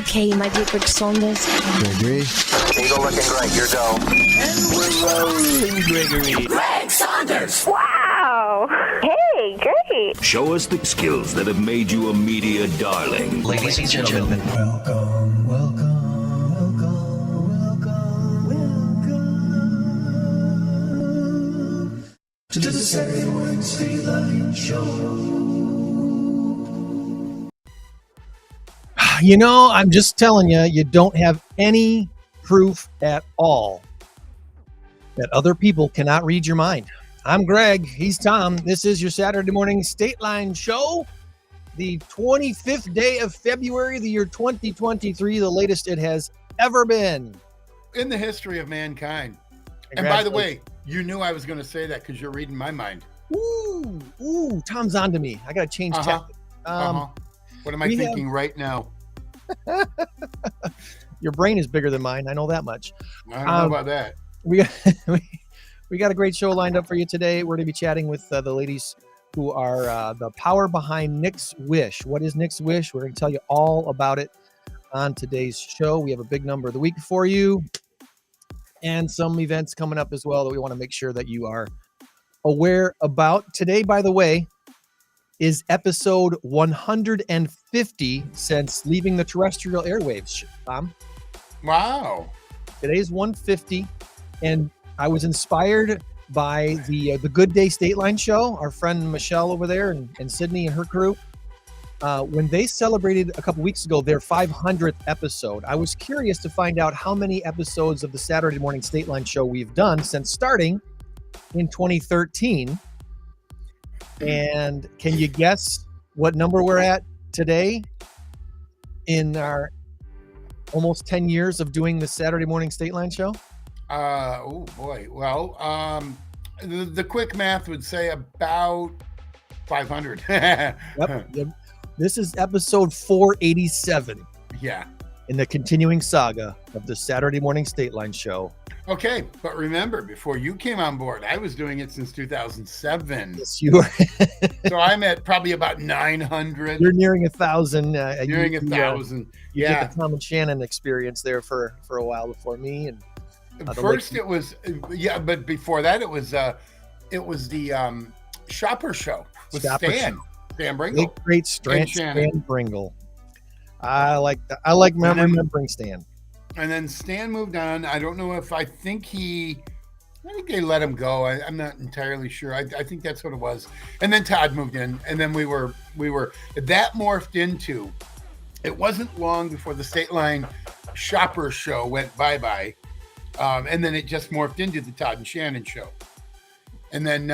Okay, my dear Greg Saunders. Gregory. Eagle looking great, you're go. And we're rolling, Gregory. Greg Saunders. Wow. Hey, great. Show us the skills that have made you a media darling. Ladies and gentlemen. Welcome to the Saturday Morning Stateline Show. You know, I'm just telling you, you don't have any proof at all that other people cannot read your mind. I'm Greg. He's Tom. This is your Saturday Morning Stateline Show. The 25th day of February, the year 2023, the latest it has ever been. In the history of mankind. And by the way, you knew I was going to say that because you're reading my mind. Ooh, Tom's on to me. I got to change tactics. What am I thinking right now? Your brain is bigger than mine. I know that much. I don't know about that. We got a great show lined up for you today. We're going to be chatting with the ladies who are the power behind NIKS Wish. What is NIKS Wish? We're going to tell you all about it on today's show. We have a big number of the week for you and some events coming up as well that we want to make sure that you are aware about. Today, by the way, is episode 150 since leaving the terrestrial airwaves, Tom. Wow. Today's 150, and I was inspired by the Good Day Stateline Show, our friend Michelle over there and Sydney and her crew. When they celebrated a couple weeks ago their 500th episode, I was curious to find out how many episodes of the Saturday Morning Stateline Show we've done since starting in 2013. And can you guess what number we're at today in our almost 10 years of doing the Saturday Morning Stateline Show? Oh boy. Well, the quick math would say about 500. Yep. This is episode 487. Yeah. In the continuing saga of the Saturday Morning Stateline Show. Okay, but remember, before you came on board, I was doing it since 2007. Yes, you are. So I'm at probably about 900. You're nearing 1,000. Nearing 1,000. You Yeah. get the Tom and Shannon experience there for a while before me. And first it was, but before that it was the Shopper Show with Stan Bringle. Great Stan Bringle. I like remembering Stan. And then Stan moved on. I don't know if I think they let him go. I'm not entirely sure. I think that's what it was. And then Todd moved in, and then we were that morphed into. It wasn't long before the Stateline Shopper Show went bye-bye, and then it just morphed into the Todd and Shannon Show, and then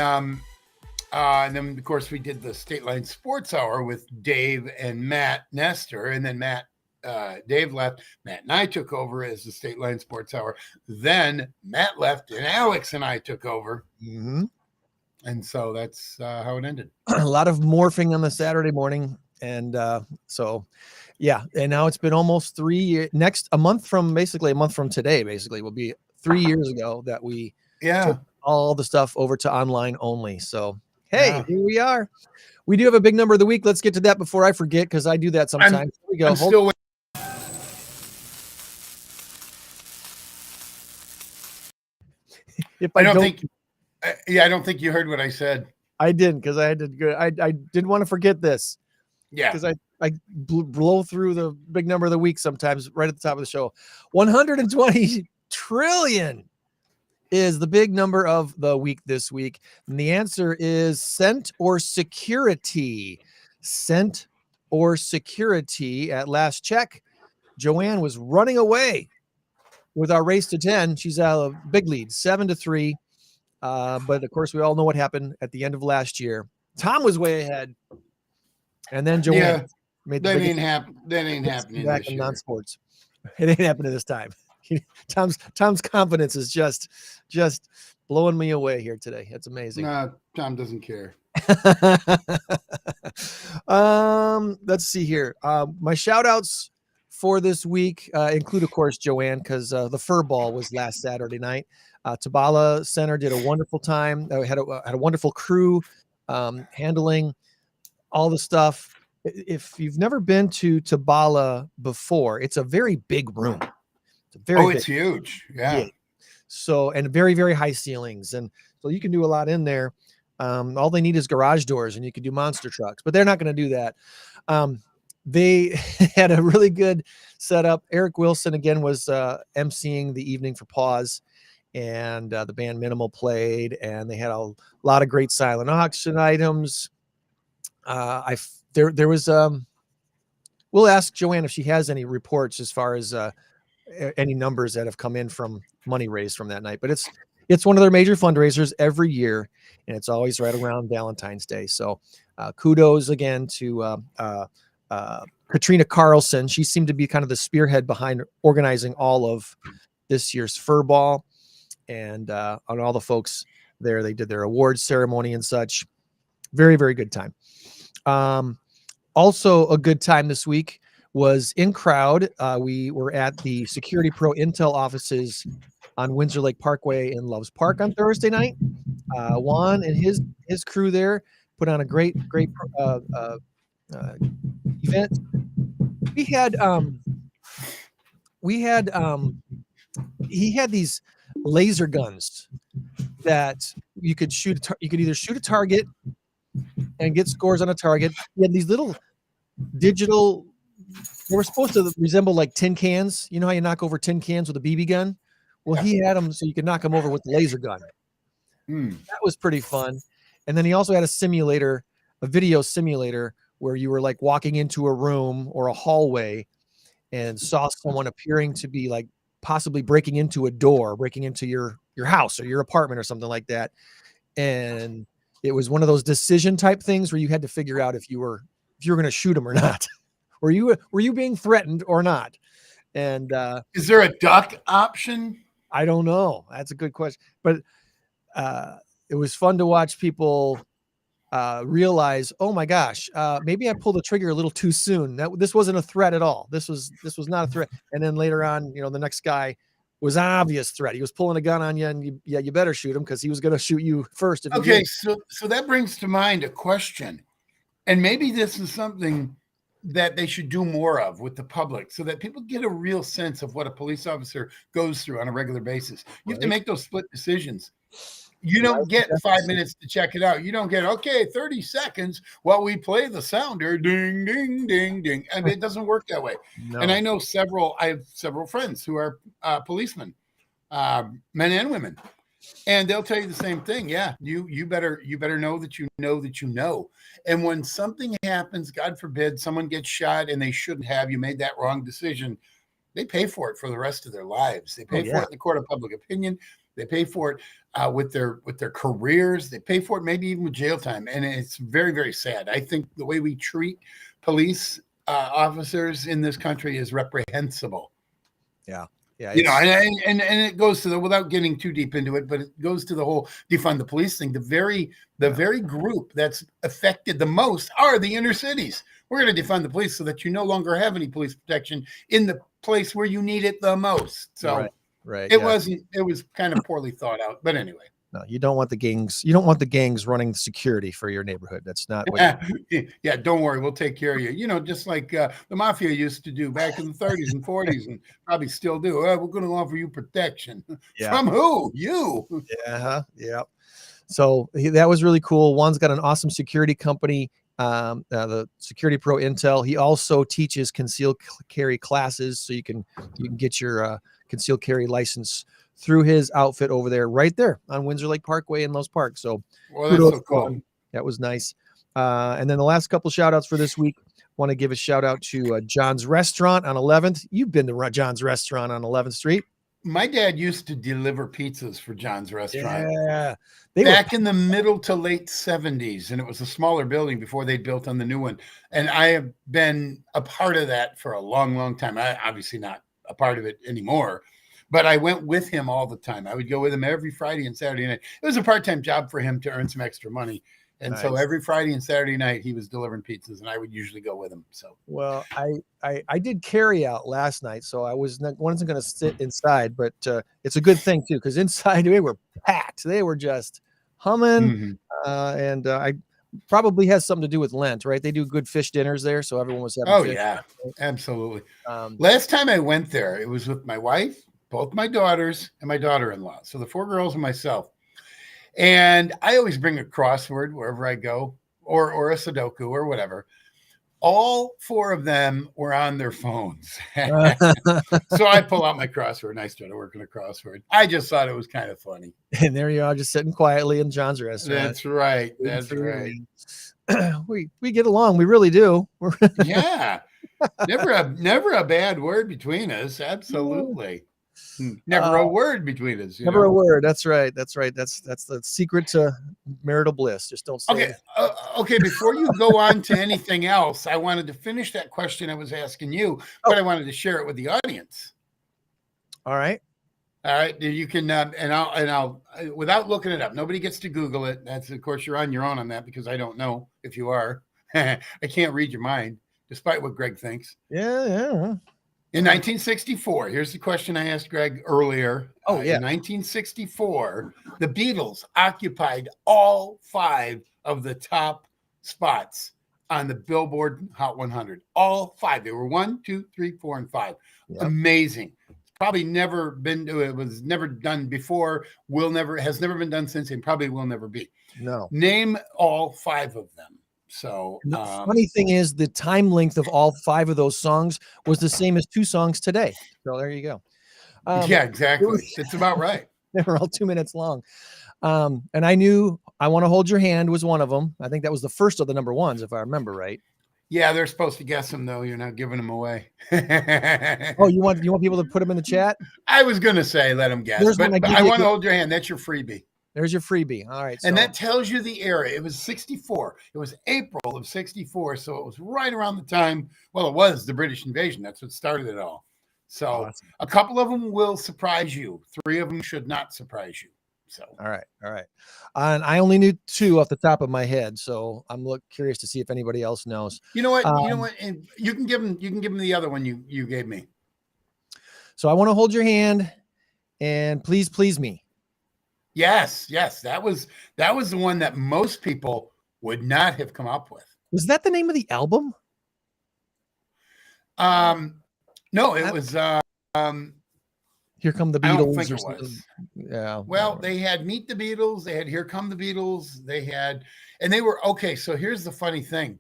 of course we did the Stateline Sports Hour with Dave and Matt Nestor, and then Dave left. Matt and I took over as the Stateline Sports Hour. Then Matt left, and Alex and I took over. Mm-hmm. And so that's how it ended. A lot of morphing on the Saturday morning, and so yeah. And now it's been almost 3 years. A month from today, will be 3 years ago that we took all the stuff over to online only. So hey, Here we are. We do have a big number of the week. Let's get to that before I forget, because I do that sometimes. Here we go. I'm still waiting. I don't think you heard what I said. I didn't, because I had to go. I didn't want to forget this. Yeah. Because I blow through the big number of the week sometimes right at the top of the show. 120 trillion is the big number of the week this week. And the answer is cent or security. Cent or security. At last check, Joann was running away with our race to 10. She's out of big lead, 7-3. But of course, we all know what happened at the end of last year. Tom was way ahead. And then Joann made the that ain't happening back in non-sports. It ain't happening this time. Tom's confidence is just blowing me away here today. It's amazing. No, Tom doesn't care. Let's see here. My shout outs for this week include, of course, Joann, because the fur ball was last Saturday night. Tabala Center did a wonderful time. Had a wonderful crew handling all the stuff. if you've never been to Tabala before, it's a very big room. It's a very it's huge. yeah. So, and very, very high ceilings. And so you can do a lot in there. All they need is garage doors and you can do monster trucks, but they're not going to do that. They had a really good setup. Eric Wilson again was emceeing the evening for PAWS, and the band Minimal played, and they had a lot of great silent auction items. There was we'll ask Joann if she has any reports as far as any numbers that have come in from money raised from that night, but it's one of their major fundraisers every year, and it's always right around Valentine's Day. So kudos again to Katrina Carlson. She seemed to be kind of the spearhead behind organizing all of this year's fur ball, and on all the folks there. They did their awards ceremony and such. Very, very good time. Also a good time this week was in crowd. We were at the Security Pro Intel offices on Windsor Lake Parkway in Loves Park on Thursday night. Juan and his crew there put on a great event. He had these laser guns that you could shoot. You could either shoot a target and get scores on a target. He had these little digital. They were supposed to resemble like tin cans. You know how you knock over tin cans with a BB gun? Well, he had them so you could knock them over with the laser gun. That was pretty fun. And then he also had a video simulator, where you were like walking into a room or a hallway and saw someone appearing to be like possibly breaking into a door, breaking into your house or your apartment or something like that. And it was one of those decision type things where you had to figure out if you were going to shoot him or not. Were you being threatened or not? And is there a duck option? I don't know. That's a good question. But it was fun to watch people realize, oh my gosh, maybe I pulled the trigger a little too soon. This wasn't a threat at all. This was not a threat. And then later on, the next guy was an obvious threat. He was pulling a gun on you, and you better shoot him because he was going to shoot you first. Okay, so that brings to mind a question, and maybe this is something that they should do more of with the public, so that people get a real sense of what a police officer goes through on a regular basis. You have to make those split decisions. You don't get 5 minutes to check it out. You don't get, 30 seconds while we play the sounder, ding, ding, ding, ding. I mean, it doesn't work that way. No. And I have several friends who are policemen, men and women, and they'll tell you the same thing. Yeah, you better know that you know that you know. And when something happens, God forbid, someone gets shot and they shouldn't have, you made that wrong decision, they pay for it for the rest of their lives. They pay for it in the court of public opinion. They pay for it with their careers. They pay for it maybe even with jail time. And it's very, very sad. I think the way we treat police officers in this country is reprehensible. Yeah. And it goes to without getting too deep into it, but it goes to the whole defund the police thing. The very group that's affected the most are the inner cities. We're going to defund the police so that you no longer have any police protection in the place where you need it the most. So right. It was kind of poorly thought out, but anyway. No, you don't want the gangs. You don't want the gangs running the security for your neighborhood. That's not what yeah, don't worry. We'll take care of you. Just like the mafia used to do back in the 30s and 40s and probably still do. We're going to offer you protection. From who? You. Yeah. So that was really cool. Juan's got an awesome security company, the Security Pro Intel. He also teaches concealed carry classes, so you can get your concealed carry license through his outfit over there, right there on Windsor Lake Parkway in Lowe's Park. So that's so cool. That was nice. And then the last couple shout outs for this week, want to give a shout out to John's Restaurant on 11th. You've been to John's Restaurant on 11th Street. My dad used to deliver pizzas for John's Restaurant. Yeah. Back in the middle to late 70s, and it was a smaller building before they built on the new one. And I have been a part of that for a long, long time. I obviously not a part of it anymore, but I went with him all the time. I would go with him every Friday and Saturday night. It was a part-time job for him to earn some extra money. And so every Friday and Saturday night he was delivering pizzas, and I would usually go with him. So, well, I did carry out last night, so I wasn't going to sit inside, but it's a good thing too, because inside they were packed. They were just humming. And probably has something to do with Lent, right? They do good fish dinners there, so everyone was having Oh fish. yeah, absolutely. Um, Last time I went there, it was with my wife, both my daughters, and my daughter-in-law. So the 4 girls and myself. And I always bring a crossword wherever I go, or a Sudoku or whatever. All 4 of them were on their phones. So I pull out my crossword and I started working a crossword. I just thought it was kind of funny. and there you are, just sitting quietly in John's restaurant. That's right. waiting That's for your right. name. We get along. We really do. Yeah. Never a bad word between us. Absolutely. Never a word between us. Never a word. That's right. That's right. That's the secret to marital bliss. Just don't say. Okay. Okay. Before you go on to anything else, I wanted to finish that question I was asking you, but I wanted to share it with the audience. All right. All right. You can, and I'll, without looking it up, nobody gets to Google it. That's, of course, you're on your own on that because I don't know if you are. I can't read your mind, despite what Greg thinks. Yeah. In 1964, here's the question I asked Greg earlier. Oh, yeah. In 1964, the Beatles occupied all 5 of the top spots on the Billboard Hot 100. All 5. They were 1, 2, 3, 4, and 5. Yep. Amazing. Probably never been to it. Was never done before. Has never been done since, and probably will never be. No. Name all 5 of them. So the funny thing is the time length of all 5 of those songs was the same as 2 songs today. So there you go. Yeah, exactly. It's about right. They were all 2 minutes long. And I knew I Want to Hold Your Hand was one of them. I think that was the first of the number ones, if I remember right. Yeah, they're supposed to guess them though. You're not giving them away. Oh, you want people to put them in the chat? I was going to say, let them guess, but I Want to Hold Your Hand. That's your freebie. There's your freebie. All right. And that tells you the era. It was 64. It was April of 64. So it was right around the time. Well, it was the British invasion. That's what started it all. So awesome. A couple of them will surprise you. 3 of them should not surprise you. So, all right. And I only knew 2 off the top of my head. So I'm curious to see if anybody else knows. You know what? And you can give them the other one you gave me. So I Want to Hold Your Hand and Please Please Me. Yes. That was the one that most people would not have come up with. Was that the name of the album? No, it was Here Come the Beatles. I don't think it was. Yeah. Well, they had Meet the Beatles. They had Here Come the Beatles. And they were okay. So here's the funny thing: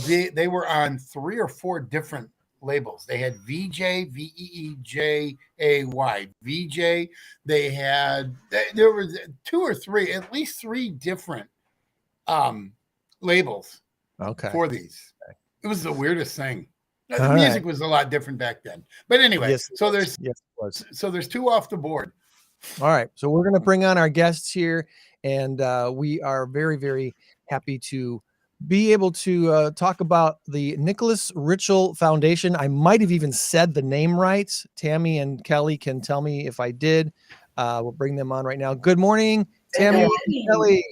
they were on 3 or 4 different labels. They had VJ, VEEJAY, VJ. There were 2 or 3, at least 3 different labels. Okay. For these, it was the weirdest thing. The music was a lot different back then. But anyway, there's 2 off the board. All right. So we're going to bring on our guests here, and we are very, very happy to be able to talk about the Nicholas Ritchell Foundation. I might have even said the name right. Tammy and Kelly can tell me if I did. We'll bring them on right now. Good morning, Tammy and Kelly.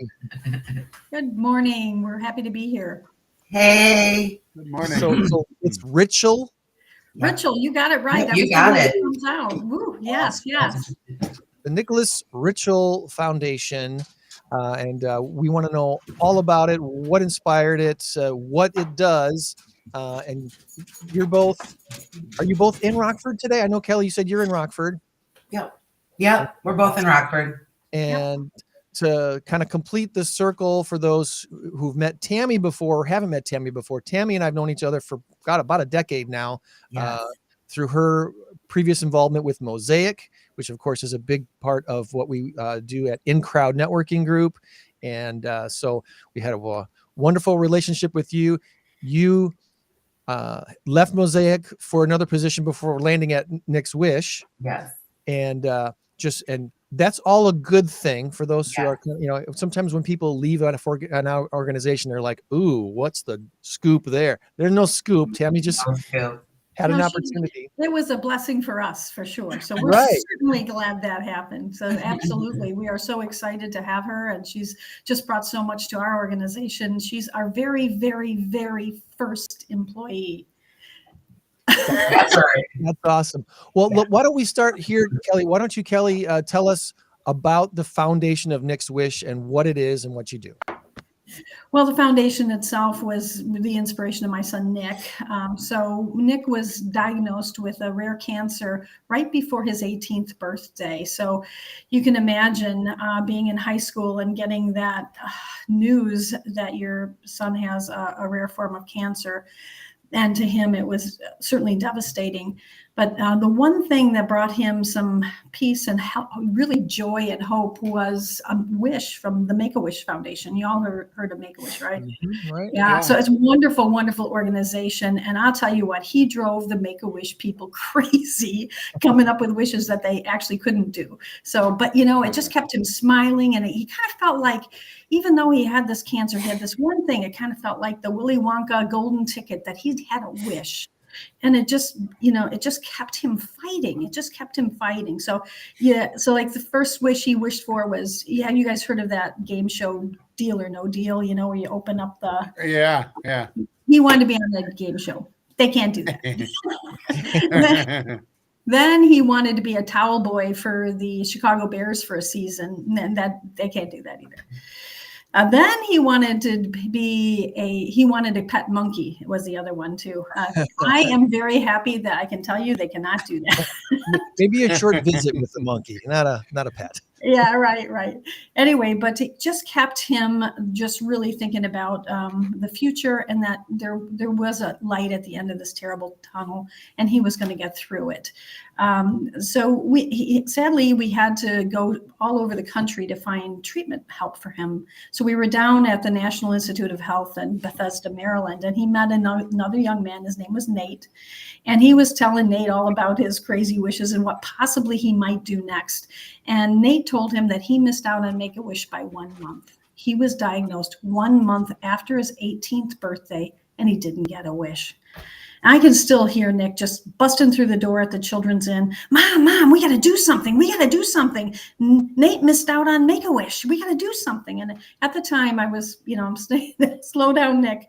Good morning. We're happy to be here. Hey. Good morning. So it's Ritchell. Ritchell, you got it right. You got it. Comes out. Woo, yes. The Nicholas Ritchell Foundation. And we want to know all about it, what inspired it, what it does. And are you both in Rockford today? I know, Kelly, you said you're in Rockford. Yep. We're both in Rockford. And to kind of complete the circle for those who've met Tammy before or haven't met Tammy before, Tammy and I've known each other for about a decade now, through her previous involvement with Mosaic, which of course is a big part of what we do at In Crowd Networking Group. And so we had a wonderful relationship with you. You left Mosaic for another position before landing at NIKS Wish. Yes. And that's all a good thing for those who are, sometimes when people leave an organization, they're like, ooh, what's the scoop there? There's no scoop. Tammy just had an opportunity. It was a blessing for us, for sure. So we're certainly glad that happened. So absolutely. We are so excited to have her, and she's just brought so much to our organization. She's our very, very, very first employee. That's right. That's awesome. Well, look, why don't we start here, Kelly? Why don't you, Kelly, tell us about the foundation of NIKS Wish and what it is and what you do? Well, the foundation itself was the inspiration of my son, Nick. So Nick was diagnosed with a rare cancer right before his 18th birthday. So you can imagine being in high school and getting that news that your son has a rare form of cancer. And to him, it was certainly devastating. But the one thing that brought him some peace and really joy and hope was a wish from the Make-A-Wish Foundation. You all heard of Make-A-Wish, right? Mm-hmm, right. Yeah, so it's a wonderful, wonderful organization. And I'll tell you what, he drove the Make-A-Wish people crazy, coming up with wishes that they actually couldn't do. So, but it just kept him smiling. And he kind of felt like, even though he had this cancer, he had this one thing, it kind of felt like the Willy Wonka golden ticket that he'd had a wish. And it just, it just kept him fighting. It just kept him fighting. So, yeah. So like the first wish he wished for was, you guys heard of that game show, Deal or No Deal, where you open up the. Yeah. He wanted to be on that game show. They can't do that. Then he wanted to be a towel boy for the Chicago Bears for a season. And that they can't do that either. Then he wanted to he wanted a pet monkey was the other one too. I am very happy that I can tell you they cannot do that. Maybe a short visit with the monkey, not a pet. Yeah, right. Anyway, but it just kept him just really thinking about the future, and that there was a light at the end of this terrible tunnel, and he was going to get through it. So sadly, we had to go all over the country to find treatment help for him. So we were down at the National Institute of Health in Bethesda, Maryland, and he met another young man. His name was Nate, and he was telling Nate all about his crazy wishes and what possibly he might do next. And Nate told him that he missed out on Make-A-Wish by 1 month. He was diagnosed 1 month after his 18th birthday, and he didn't get a wish. I can still hear Nick just busting through the door at the Children's Inn. Mom, we got to do something. Nate missed out on Make-A-Wish. We got to do something. And at the time I was, I'm saying, slow down, Nick.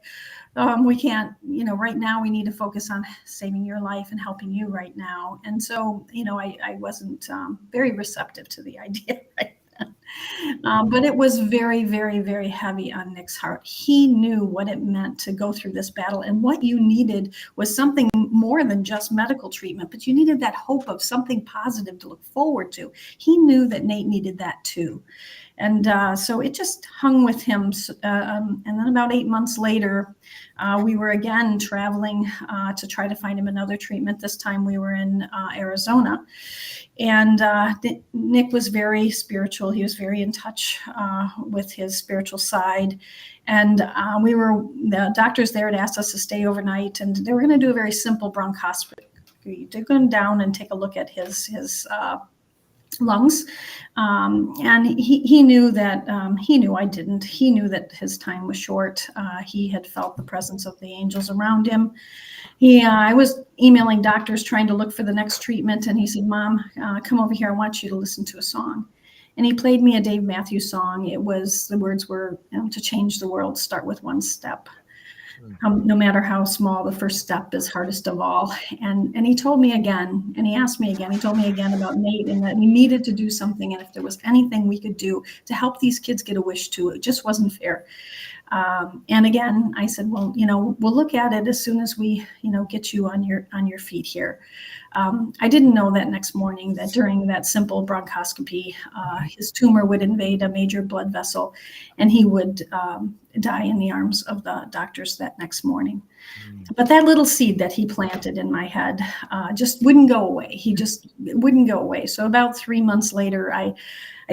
We can't, right now we need to focus on saving your life and helping you right now. And so, I wasn't very receptive to the idea right then. But it was very, very, very heavy on Nick's heart. He knew what it meant to go through this battle, and what you needed was something more than just medical treatment, but you needed that hope of something positive to look forward to. He knew that Nate needed that too. And so it just hung with him. And then about 8 months later, we were again traveling to try to find him another treatment. This time we were in Arizona. And Nick was very spiritual. He was very in touch with his spiritual side. And the doctors there had asked us to stay overnight, and they were going to do a very simple bronchoscopy. They're going down and take a look at his lungs. And he knew that, I didn't. He knew that his time was short. He had felt the presence of the angels around him. I was emailing doctors trying to look for the next treatment. And he said, Mom, come over here. I want you to listen to a song. And he played me a Dave Matthews song. The words were, to change the world, start with one step. No matter how small, the first step is hardest of all. And he told me again, and he asked me again, he told me again about Nate, and that we needed to do something. And if there was anything we could do to help these kids get a wish too, it just wasn't fair. And again, I said, well, we'll look at it as soon as we, get you on your feet here. I didn't know that next morning that during that simple bronchoscopy, his tumor would invade a major blood vessel, and he would die in the arms of the doctors that next morning. But that little seed that he planted in my head just wouldn't go away. It wouldn't go away. So about 3 months later, I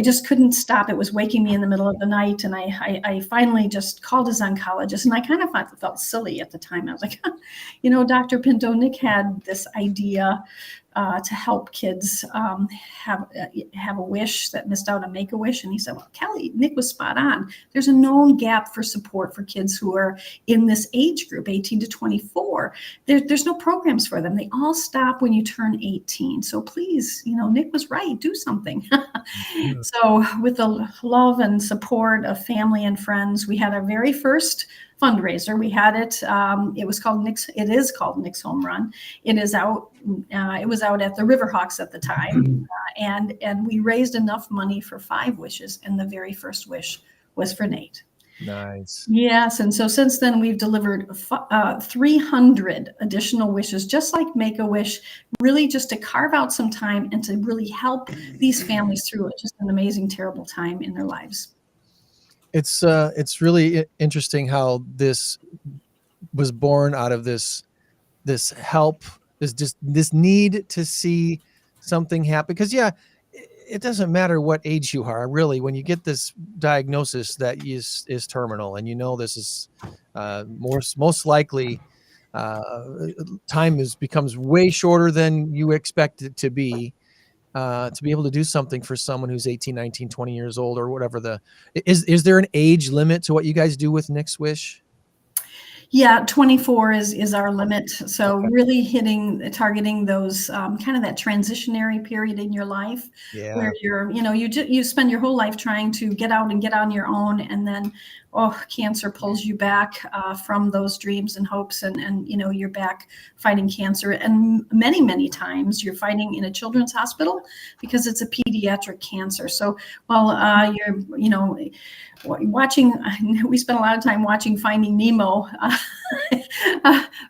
just couldn't stop. It was waking me in the middle of the night. And I finally just called his oncologist, and I kind of felt silly at the time. I was like, Dr. Pinto, Nick had this idea to help kids have a wish that missed out on Make-A-Wish. And he said, well, Kelly, Nick was spot on. There's a known gap for support for kids who are in this age group, 18 to 24. There's no programs for them. They all stop when you turn 18. So please, Nick was right. Do something. So with the love and support of family and friends, we had our very first fundraiser. We had it. It was called NIKS. It is called NIKS Home Run. It is out. It was out at the Riverhawks at the time, and we raised enough money for 5 wishes, and the very first wish was for Nate. Nice. Yes, and so since then we've delivered 300 additional wishes, just like Make-A-Wish, really just to carve out some time and to really help these families through it. Just an amazing, terrible time in their lives. It's really interesting how this was born out of this help, this need to see something happen. Because it doesn't matter what age you are, really, when you get this diagnosis that is terminal, and this is most likely time becomes way shorter than you expect it to be able to do something for someone who's 18, 19, 20 years old, or whatever. Is there an age limit to what you guys do with NIKS Wish? Yeah, 24 is our limit. So really targeting those kind of that transitionary period in your life where you spend your whole life trying to get out and get on your own, and then cancer pulls you back from those dreams and hopes, and you're back fighting cancer, and many times you're fighting in a children's hospital because it's a pediatric cancer. So while you're watching, we spent a lot of time watching Finding Nemo.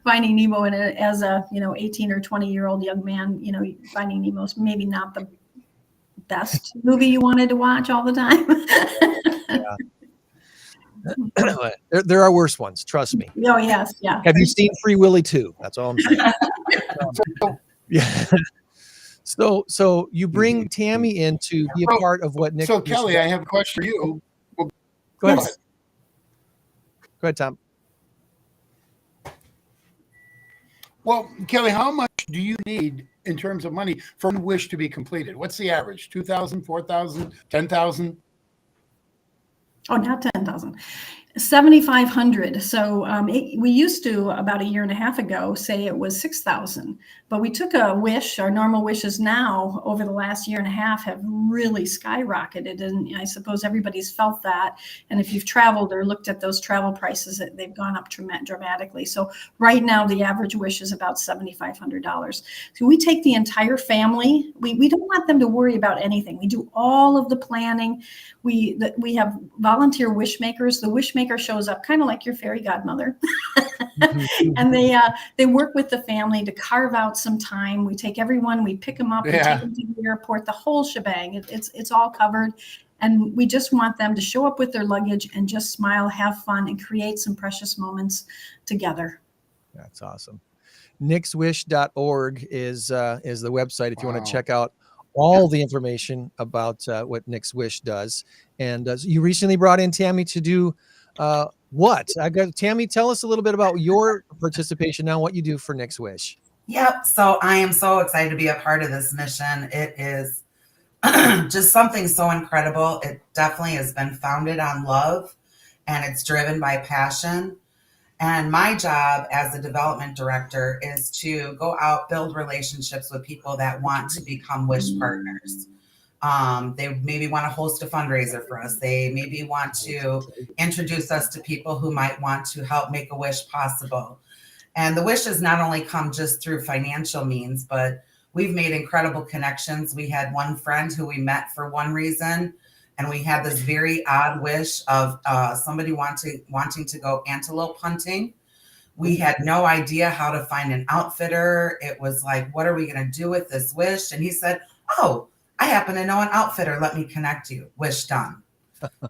Finding Nemo, and as a 18 or 20-year-old young man, Finding Nemo's maybe not the best movie you wanted to watch all the time. There are worse ones, trust me. Oh yes, yeah. Have you seen Free Willy 2? That's all I'm saying. Yeah. So you bring Tammy in to be a part of what NIKS. So Kelly, I have a question for you. Well, go ahead. Yes. Go ahead, Tom. Well, Kelly, how much do you need in terms of money for one wish to be completed? What's the average? 2,000, 4,000, 10,000? Oh, not 10,000. 7,500. So we used to, about a year and a half ago, say it was 6,000, but we took a wish. Our normal wishes now over the last year and a half have really skyrocketed, and I suppose everybody's felt that. And if you've traveled or looked at those travel prices, they've gone up dramatically. So right now the average wish is about $7,500. So we take the entire family. We don't want them to worry about anything. We do all of the planning. We have volunteer wish makers. The wish maker shows up kind of like your fairy godmother, and they work with the family to carve out some time. We take everyone, we pick them up, we take them to the airport, the whole shebang. It's all covered, and we just want them to show up with their luggage and just smile, have fun, and create some precious moments together. That's awesome. NIKSwish.org is the website if you want to check out all the information about what NIKS Wish does. And you recently brought in Tammy to do what? Tammy, tell us a little bit about your participation now, what you do for NIKS Wish. Yep. So I am so excited to be a part of this mission. It is just something so incredible. It definitely has been founded on love, and it's driven by passion. And my job as a development director is to go out, build relationships with people that want to become wish partners. They maybe want to host a fundraiser for us. They maybe want to introduce us to people who might want to help make a wish possible. And the wishes not only come just through financial means, but we've made incredible connections. We had one friend who we met for one reason, and we had this very odd wish of somebody wanting to go antelope hunting. We had no idea how to find an outfitter. It was like, what are we going to do with this wish? And he said, oh, I happen to know an outfitter. Let me connect you. Wish done.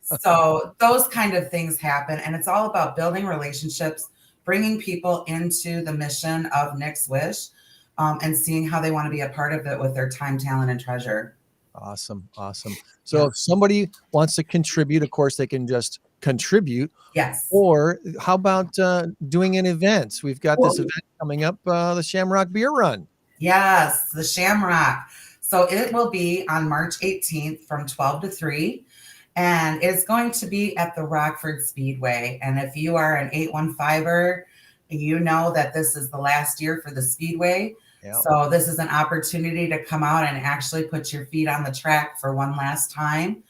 So those kind of things happen. And it's all about building relationships, bringing people into the mission of NIKS Wish, and seeing how they want to be a part of it with their time, talent, and treasure. Awesome. So if somebody wants to contribute, of course, they can just contribute. Yes. Or how about doing an event? We've got this event coming up, the Shamrock Beer Run. Yes, the Shamrock. So it will be on March 18th from 12 to 3. And it's going to be at the Rockford Speedway. And if you are an 815er, you know that this is the last year for the Speedway. Yep. So this is an opportunity to come out and actually put your feet on the track for one last time.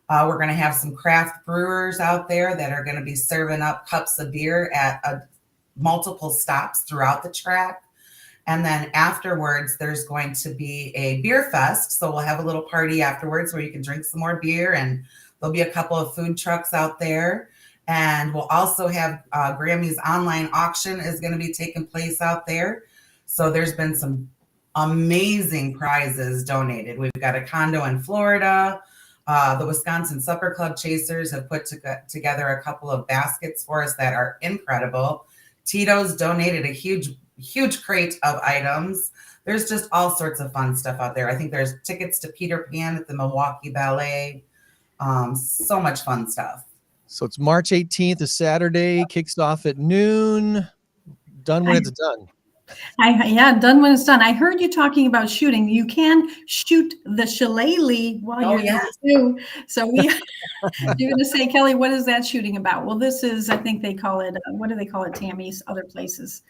We're going to have some craft brewers out there that are going to be serving up cups of beer at multiple stops throughout the track. And then afterwards, there's going to be a beer fest. So we'll have a little party afterwards where you can drink some more beer, and there'll be a couple of food trucks out there. And we'll also have Grammy's online auction is going to be taking place out there. So there's been some amazing prizes donated. We've got a condo in Florida. The Wisconsin Supper Club Chasers have put together a couple of baskets for us that are incredible. Tito's donated a huge crate of items. There's just all sorts of fun stuff out there. I think there's tickets to Peter Pan at the Milwaukee Ballet. So much fun stuff. So it's March 18th, a Saturday, kicks off at noon, done when it's done. Done when it's done. I heard you talking about shooting. You can shoot the shillelagh while you're too. So you're going to say, Kelly, what is that shooting about? Well, this is, I think they call it, what do they call it, Tammy's other places?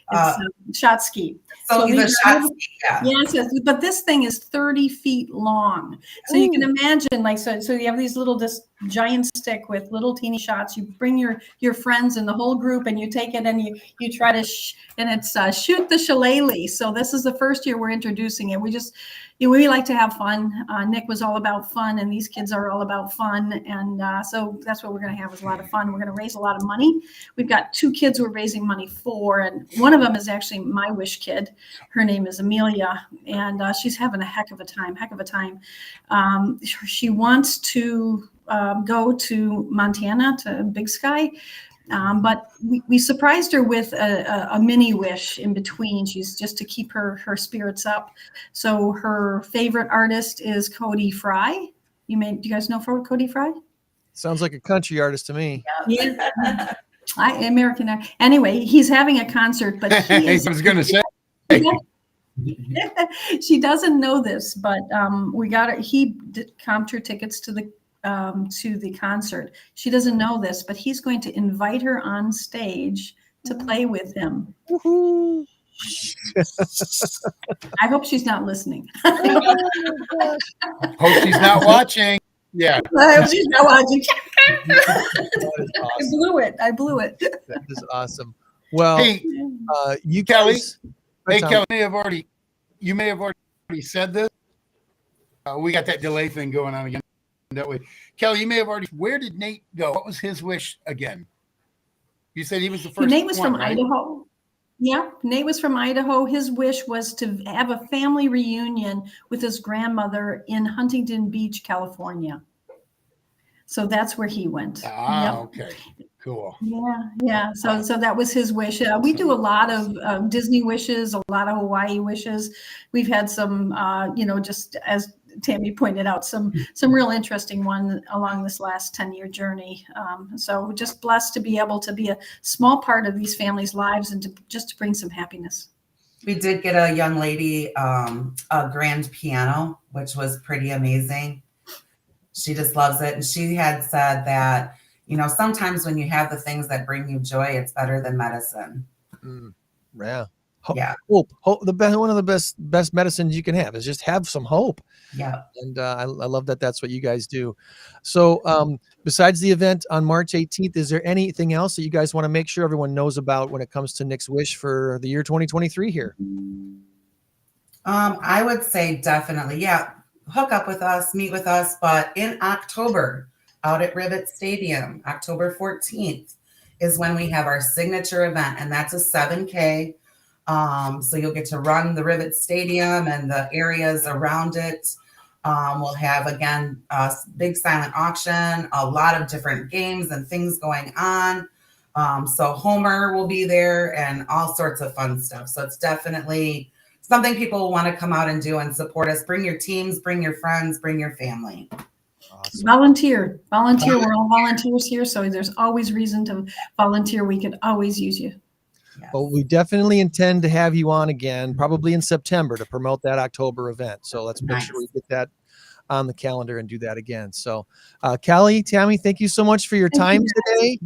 It's shot ski. So the shot ski, yes, but this thing is 30 feet long. So you can imagine, like, so you have these this giant stick with little teeny shots. You bring your friends and the whole group, and you take it and you try to and it's shoot the shillelagh. So this is the first year we're introducing it. We like to have fun. Nick was all about fun, and these kids are all about fun. And so that's what we're going to have, is a lot of fun. We're going to raise a lot of money. We've got 2 kids we're raising money for, and one of them is actually my wish kid. Her name is Amelia, and she's having a heck of a time. She wants to go to Montana, to Big Sky. But we surprised her with a mini wish in between. She's just to keep her spirits up. So her favorite artist is Cody Fry. Do you guys know Cody Fry? Sounds like a country artist to me. Yeah. American. Anyway, he's having a concert, but I was going to say. She doesn't know this, but we got her. He comped her tickets to the concert. She doesn't know this, but he's going to invite her on stage to play with him. I hope she's not listening. Hope she's not watching. Yeah. I hope she's not watching. Awesome. I blew it. That is awesome. Well, hey, you Kelly. guys, Hey, Kelly, you may have already said this. We got that delay thing going on again. That way, Kelly, you may have already. Where did Nate go? What was his wish again? You said he was the first. Nate was one, from right? Idaho. Yeah, Nate was from Idaho. His wish was to have a family reunion with his grandmother in Huntington Beach, California. So that's where he went. Okay, cool. Yeah. So that was his wish. We do a lot of Disney wishes, a lot of Hawaii wishes. We've had some, just as Tammy pointed out, some real interesting ones along this last 10-year journey. So just blessed to be able to be a small part of these families' lives and to bring some happiness. We did get a young lady a grand piano, which was pretty amazing. She just loves it. And she had said that, sometimes when you have the things that bring you joy, it's better than medicine. Yeah. Yeah. Hope. One of the best medicines you can have is just have some hope. Yeah. And I love that that's what you guys do. So besides the event on March 18th, is there anything else that you guys want to make sure everyone knows about when it comes to Nick's Wish for the year 2023 here? I would say definitely, hook up with us, meet with us. But in October, out at Rivet Stadium, October 14th is when we have our signature event, and that's a 7K. So you'll get to run the Rivet Stadium and the areas around it. We'll have, again, a big silent auction, a lot of different games and things going on. So Homer will be there and all sorts of fun stuff. So it's definitely something people will want to come out and do and support us. Bring your teams, bring your friends, bring your family. Awesome. Volunteer. We're all volunteers here. So there's always reason to volunteer. We could always use you. Yes. Well, we definitely intend to have you on again, probably in September, to promote that October event. So let's make sure we get that on the calendar and do that again. So Kelly, Tammy, thank you so much for your time today.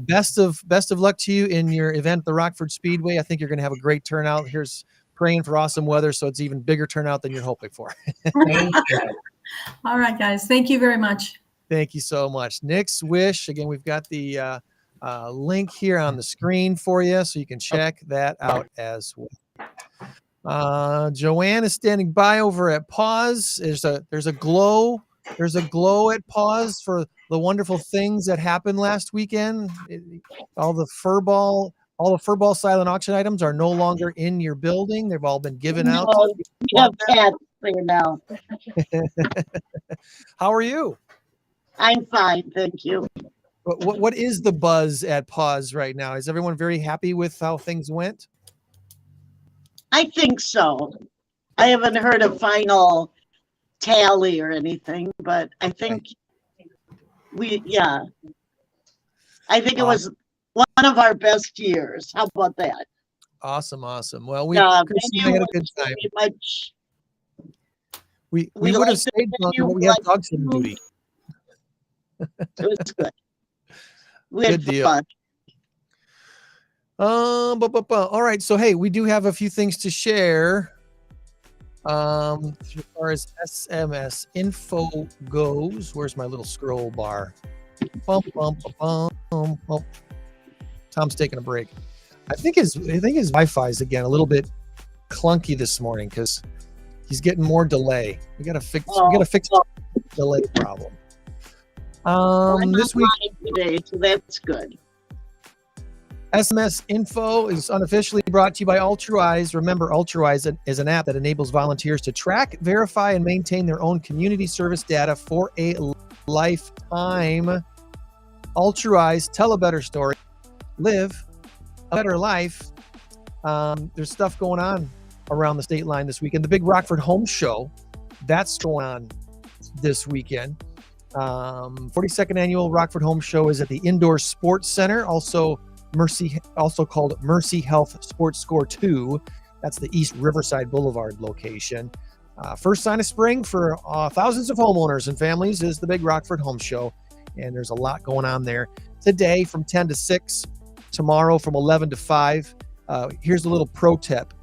Best of luck to you in your event at the Rockford Speedway. I think you're going to have a great turnout. Here's praying for awesome weather, so it's even bigger turnout than you're hoping for. Thank you. All right, guys. Thank you very much. Thank you so much. Nick's Wish. Again, we've got the link here on the screen for you, so you can check that out as well. Joann is standing by over at PAWS. There's a glow There's a glow at PAWS for the wonderful things that happened last weekend. All the furball silent auction items are no longer in your building. They've all been given out. No, we have cats there now. How are you? I'm fine, thank you. What is the buzz at PAWS right now? Is everyone very happy with how things went? I think so. I haven't heard a final tally or anything, but I think I think it was one of our best years. How about that? Awesome. Well, we Yeah, had a good time. We would have liked stayed the longer, venue, but we had like dog sitting duty. It was good. We had Good deal. fun. All right. So, hey, we do have a few things to share. As far as SMS info goes, where's my little scroll bar? Tom's taking a break. I think his Wi-Fi is again a little bit clunky this morning because he's getting more delay. We gotta fix the delay problem. This week today, so that's good. SMS info is unofficially brought to you by Ultrawise. Remember, Ultrawise is an app that enables volunteers to track, verify, and maintain their own community service data for a lifetime. Ultrawise, tell a better story, live a better life. There's stuff going on around the state line this weekend. The big Rockford Home Show, that's going on this weekend. 42nd annual Rockford Home Show is at the Indoor Sports Center, also called Mercy Health Sports Score 2. That's the East Riverside Boulevard location. First sign of spring for thousands of homeowners and families is the big Rockford Home Show, and there's a lot going on there today from 10 to 6, tomorrow from 11 to 5. Here's a little pro tip.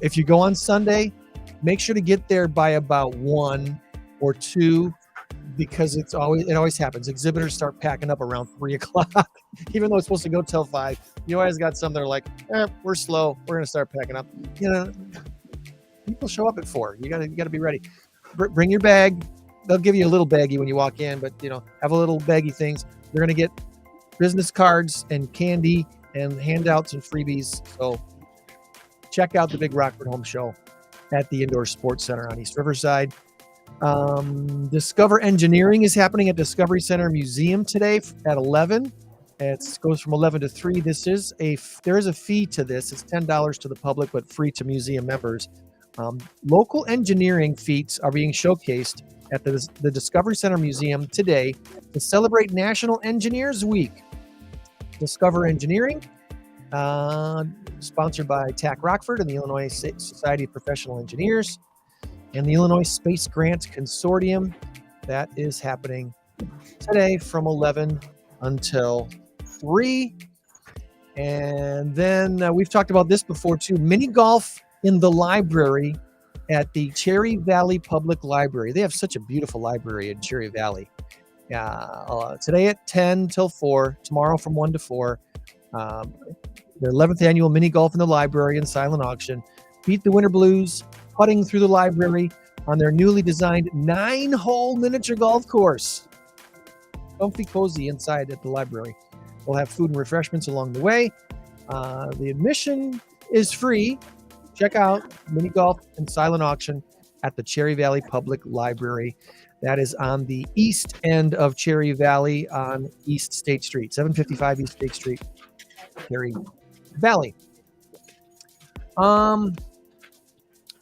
If you go on Sunday, make sure to get there by about 1 or 2, because it always happens. Exhibitors start packing up around 3 o'clock, even though it's supposed to go till 5. You always got some that are like, we're slow. We're going to start packing up. People show up at 4. You gotta be ready. Bring your bag. They'll give you a little baggie when you walk in, but have a little baggie things. You're going to get business cards and candy and handouts and freebies. So check out the big Rockford Home Show at the Indoor Sports Center on East Riverside. Discover Engineering is happening at Discovery Center Museum today at 11. It goes from 11 to 3. There is a fee to this. It's $10 to the public, but free to museum members. Local engineering feats are being showcased at the Discovery Center Museum today to celebrate National Engineers Week. Discover Engineering, sponsored by TAC Rockford and the Illinois Society of Professional Engineers and the Illinois Space Grant Consortium. That is happening today from 11 until 3. And then we've talked about this before too. Mini golf in the library at the Cherry Valley Public Library. They have such a beautiful library in Cherry Valley. Today at 10 till 4, tomorrow from 1 to 4. Their 11th annual mini golf in the library and silent auction. Beat the Winter Blues, putting through the library on their newly designed 9-hole miniature golf course. Comfy, cozy inside at the library. We'll have food and refreshments along the way. The admission is free. Check out mini golf and silent auction at the Cherry Valley Public Library. That is on the east end of Cherry Valley on East State Street, 755 East State Street, Cherry Valley.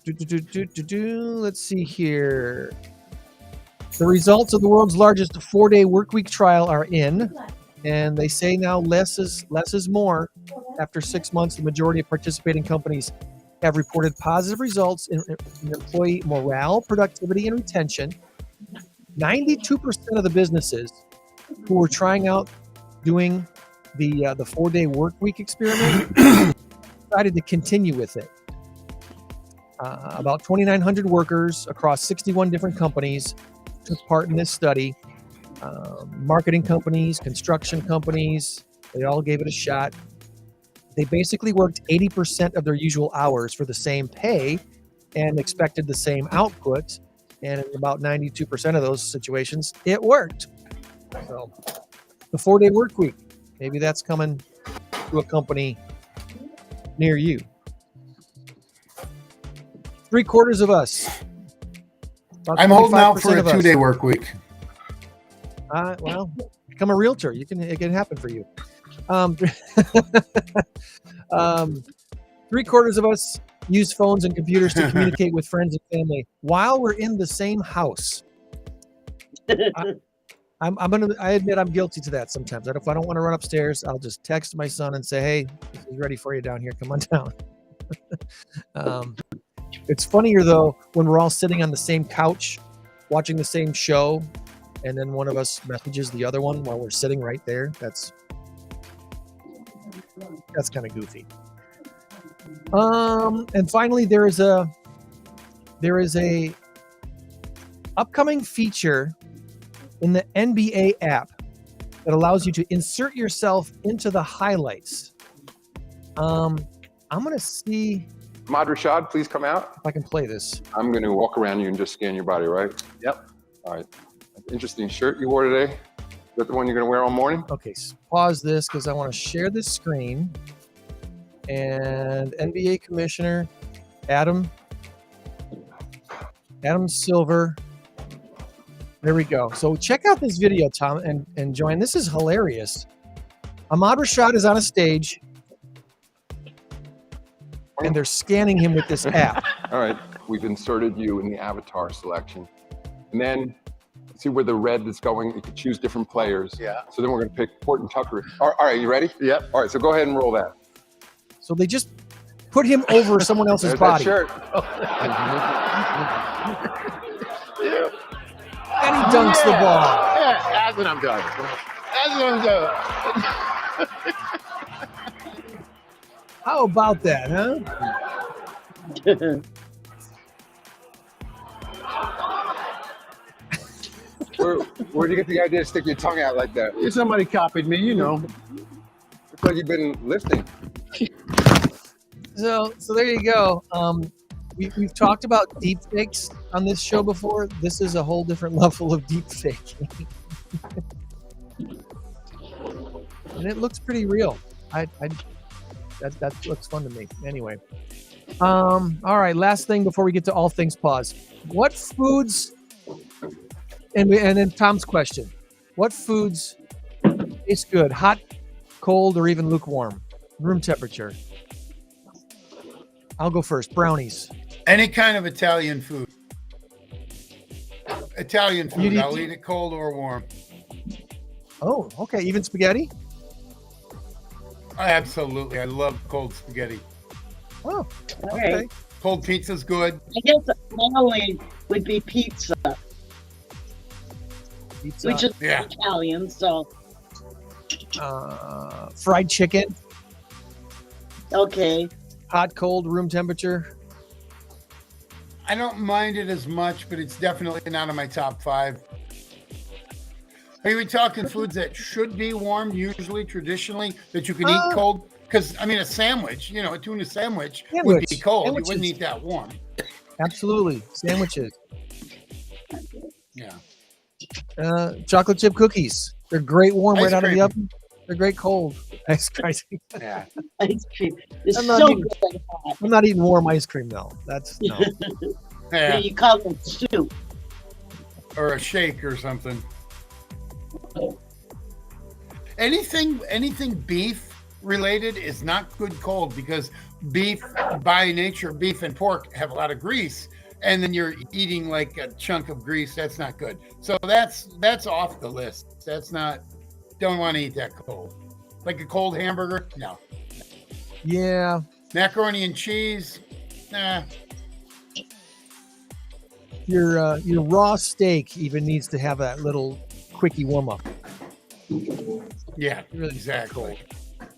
Let's see here. The results of the world's largest 4-day workweek trial are in, and they say now less is more. After 6 months, the majority of participating companies have reported positive results in employee morale, productivity, and retention. 92% of the businesses who were trying out doing the 4-day workweek experiment decided to continue with it. About 2,900 workers across 61 different companies took part in this study. Marketing companies, construction companies, they all gave it a shot. They basically worked 80% of their usual hours for the same pay and expected the same output. And in about 92% of those situations, it worked. So the 4-day work week, maybe that's coming to a company near you. 3/4 of us. I'm holding out for a 2-day work week. Well, become a realtor. It can happen for you. 3/4 of us use phones and computers to communicate with friends and family while we're in the same house. I admit I'm guilty to that sometimes. If I don't want to run upstairs, I'll just text my son and say, "Hey, this is ready for you down here. Come on down." It's funnier though when we're all sitting on the same couch, watching the same show, and then one of us messages the other one while we're sitting right there. That's kind of goofy. And finally, there is a upcoming feature in the NBA app that allows you to insert yourself into the highlights. I'm gonna see. Ahmad Rashad, please come out. If I can play this. I'm going to walk around you and just scan your body, right? Yep. All right. Interesting shirt you wore today. Is that the one you're going to wear all morning? Okay, so pause this because I want to share this screen. And NBA Commissioner Adam Silver. There we go. So check out this video, Tom and Joann. This is hilarious. Ahmad Rashad is on a stage, and they're scanning him with this app. All right. We've inserted you in the avatar selection. And then see where the red is going. You can choose different players. Yeah. So then we're going to pick Port and Tucker. All right. You ready? Yep. All right. So go ahead and roll that. So they just put him over someone else's There's body. that shirt. And he dunks the ball. Yeah, that's what I'm doing. That's what I'm doing. How about that, huh? Where'd you get the idea to stick your tongue out like that? Somebody copied me, you know. Looks like you've been lifting. So there you go. We've talked about deep fakes on this show before. This is a whole different level of deep faking. And it looks pretty real. That looks fun to me. Anyway. All right, last thing before we get to all things pause. What foods, and then Tom's question, what foods taste good? Hot, cold, or even lukewarm? Room temperature. I'll go first. Brownies. Any kind of Italian food. Italian food. I'll eat it cold or warm. Oh, okay. Even spaghetti? Absolutely. I love cold spaghetti. Oh, All okay. right. Cold pizza's good. I guess only would be pizza, Pizza. which is Yeah. Italian, so Fried chicken. okay. Hot, cold, room temperature. I don't mind it as much, but it's definitely not in my top 5. Are we talking foods that should be warm, usually, traditionally, that you can eat cold? Because, I mean, a sandwich, a tuna sandwich would be cold. Sandwiches. You wouldn't eat that warm. Absolutely. Sandwiches. Yeah. Chocolate chip cookies. They're great warm Ice right out of the cream. oven. They're great cold. Ice cream. Yeah. Ice cream is I'm not so eating- good. I'm not eating warm ice cream though. That's no. Yeah. You call it soup. Or a shake or something. Anything beef related is not good cold, because beef, by nature, beef and pork have a lot of grease, and then you're eating like a chunk of grease. That's not good. So that's off the list. That's not. Don't want to eat that cold. Like a cold hamburger? No. Yeah. Macaroni and cheese? Nah. Your raw steak even needs to have that little quickie warm up. Yeah, Really exactly.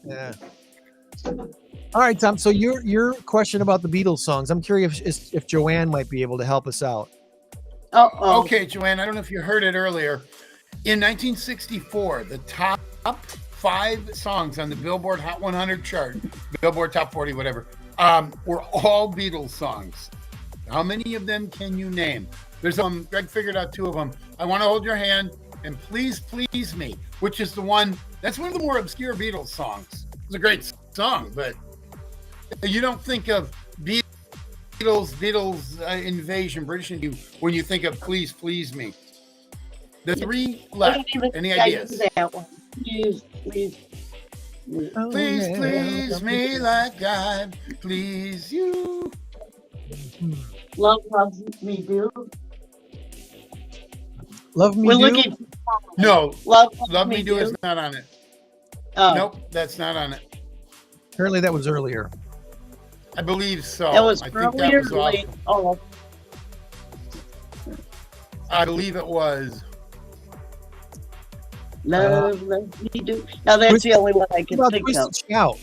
Yeah. All right, Tom. So your question about the Beatles songs. I'm curious if Joann might be able to help us out. Oh, Okay, Joann, I don't know if you heard it earlier. In 1964, the top 5 songs on the Billboard Hot 100 chart, Billboard Top 40, whatever, were all Beatles songs. How many of them can you name? There's Greg figured out 2 of them. I Want to Hold Your Hand and Please Please Me, which is the one that's one of the more obscure Beatles songs. It's a great song, but you don't think of Beatles invasion, British invasion, when you think of Please Please Me. The 3 left. Any ideas? That one. Please, please. Please please me like God please you. Love loves me do. Love Me We're Do? looking. No, Love Me Do is not on it. Oh, Nope, that's not on it. Apparently that was earlier. I believe so. that was I think earlier. that was Late. off. Oh, I believe it was. love me do. Now that's the only one I can What about think Twist of. and Shout?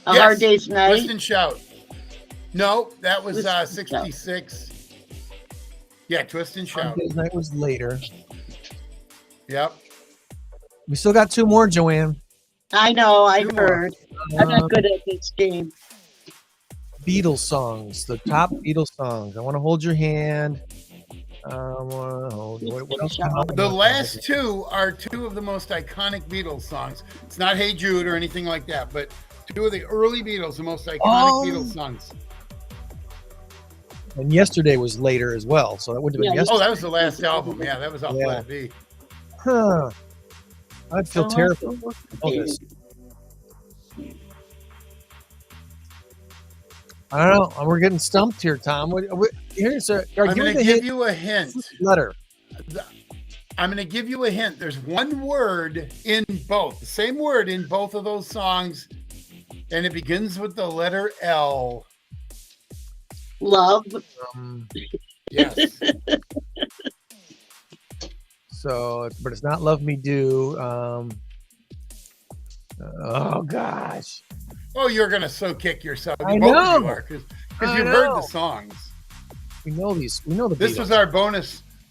A Yes, Hard Day's Night. Twist and Shout. No, that was Twist and 66. Yeah, Twist and Shout. Hard Day's Night was later. Yep. We still got 2 more, Joanne. I know. I 2 more. heard. I'm not good at this game. Beatles songs. The top Beatles songs. I Want to Hold Your Hand. What else? The last 2 are 2 of the most iconic Beatles songs. It's not Hey Jude or anything like that, but 2 of the early Beatles, the most iconic Beatles songs. And Yesterday was later as well, so that would have been Yeah. yesterday. Oh, that was the last album. Yeah, that was off Yeah. Let It Be. Huh. I'd feel terrible. Oh, This. I don't know. We're getting stumped here, Tom. Here's a. I'm going to give you a hint. Letter. I'm going to give you a hint. There's one word in both, the same word in both of those songs, and it begins with the letter L. Love. Yes. So, but it's not Love Me Do. Oh gosh. Oh, you're going to so kick yourself. I Both know. of you are, because I you've know. heard the songs. We know these. We know the This Beatles. was our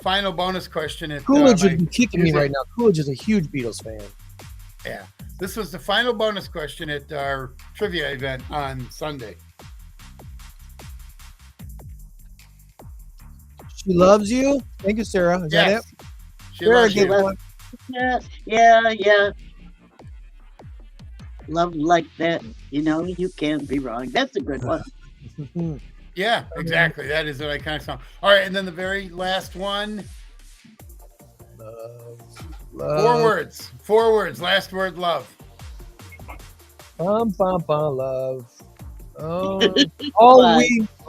final bonus question. At, Coolidge my would be kicking me music- right now. Coolidge is a huge Beatles fan. Yeah. This was the final bonus question at our trivia event on Sunday. She loves you. Thank you, Sarah. Is that Yes. it? She Very loves good you. one. Yeah. Love like that. You know, you can't be wrong. That's a good one. Yeah, exactly. That is an iconic song. All right, and then the very last one. Love. 4 words. 4 words. Last word, love. Bum, bum, bum, love. All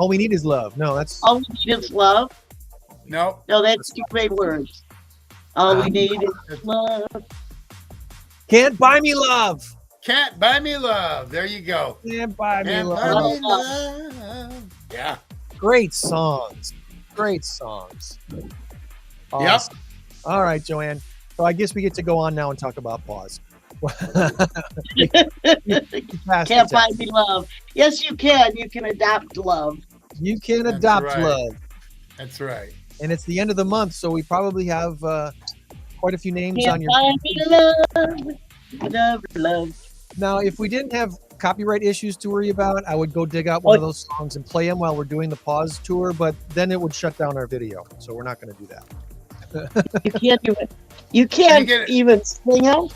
we need is love. No, that's All we need is love. No. No, that's 2 great words. All we need is love. Can't Buy Me Love. Can't Buy Me Love. There you go. Can't Buy Me Can't Love. Buy Me Love. Yeah. Great songs. Great songs. Awesome. All right, Joanne. So I guess we get to go on now and talk about PAWS. Can't buy me love. Yes, you can. You can adopt love. You can That's adopt right. love. That's right. And it's the end of the month, so we probably have quite a few names Can't on your. buy me love. Love. Now, if we didn't have copyright issues to worry about, I would go dig out one of those songs and play them while we're doing the PAWS tour, but then it would shut down our video. So we're not going to do that. You can't do it. You can't even sing out.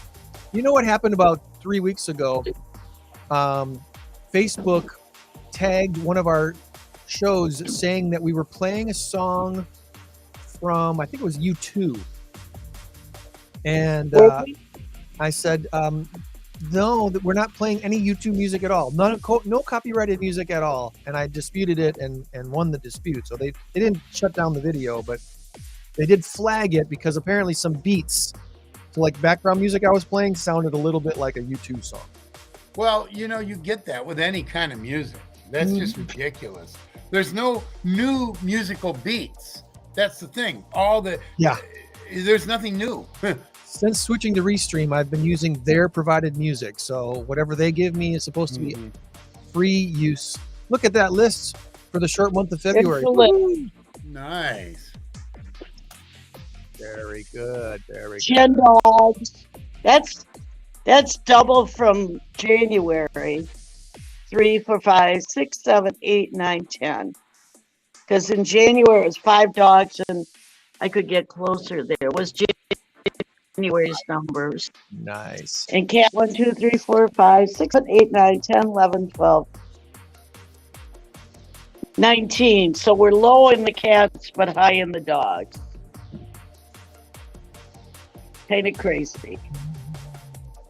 You know what happened about 3 weeks ago? Facebook tagged one of our shows saying that we were playing a song from, I think it was U2. And I said, no, that we're not playing any U2 music at all. No copyrighted music at all. And I disputed it and won the dispute. So they didn't shut down the video, but they did flag it because apparently some beats to like background music I was playing sounded a little bit like a U2 song. Well, you know, you get that with any kind of music. That's just ridiculous. There's no new musical beats. That's the thing. There's nothing new. Since switching to Restream, I've been using their provided music. So whatever they give me is supposed to be free use. Look at that list for the short month of February. Nice. Very good. Very good. $10. That's double from January. 3, 4, 5, 6, 7, 8, 9, 10. Because in January it was 5 dogs, and I could get closer there. Was January's numbers. Nice. And cat 1, 2, 3, 4, 5, 6, 7, 8, 9, 10, 11, 12, 19. So we're low in the cats, but high in the dogs. Kind of crazy.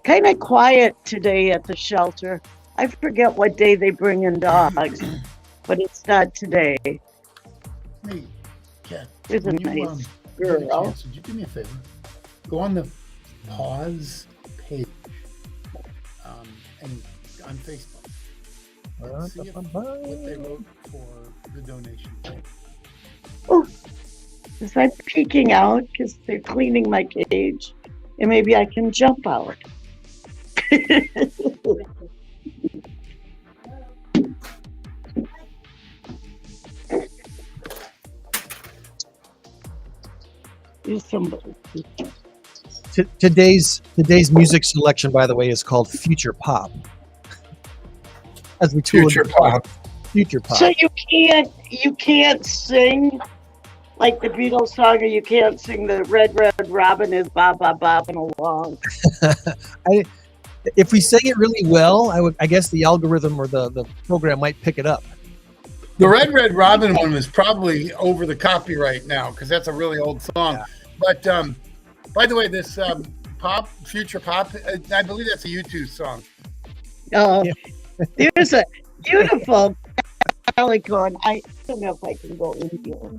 Kind of quiet today at the shelter. I forget what day they bring in dogs, but it's not today. Hey, Kat, It's a when you, nice get a girl. chance, would you do me a favor? Go on the PAWS page and on Facebook. And see what they wrote for the donation. Oh, is I peeking out because they're cleaning my cage, and maybe I can jump out. There's somebody. Today's music selection, by the way, is called Future Pop. As we tool Future Pop. Future Pop. So you can't sing like the Beatles song, or you can't sing the Red Robin is bobbing along. If we sang it really well, I guess the algorithm or the program might pick it up. The Red Robin one was probably over the copyright now because that's a really old song. Yeah. But by the way, this Future Pop, I believe that's a U2 song. Oh, there's a beautiful pelican. I don't know if I can go in here.